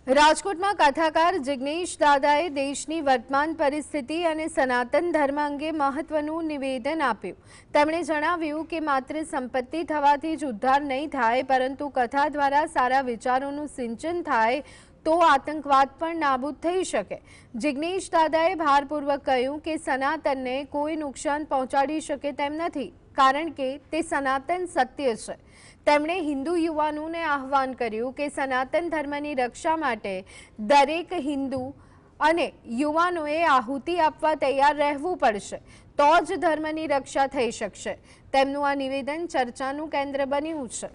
રાજકોટમાં કથાકાર જિગ્નેશ દાદાએ દેશની વર્તમાન પરિસ્થિતિ અને સનાતન ધર્મ અંગે મહત્વનું નિવેદન આપ્યું। તેમણે જણાવ્યું કે માત્ર સંપત્તિ થવાથી જ ઉદ્ધાર નહીં થાય, પરંતુ કથા દ્વારા સારા વિચારોનું સિંચન થાય તો આતંકવાદ પણ નાબૂદ થઈ શકે। જિગ્નેશ દાદાએ ભારપૂર્વક કહ્યું કે સનાતનને કોઈ નુકસાન પહોંચાડી શકે તેમ નથી, કારણ કે તે સનાતન સત્ય છે। તેમણે હિન્દુ યુવાનોને આહ્વાન કર્યું કે સનાતન ધર્મની રક્ષા માટે દરેક હિન્દુ અને યુવાનોએ આહુતિ આપવા તૈયાર રહેવું પડશે, તો જ ધર્મની રક્ષા થઈ શકશે। તેમનું આ નિવેદન ચર્ચાનું કેન્દ્ર બન્યું છે।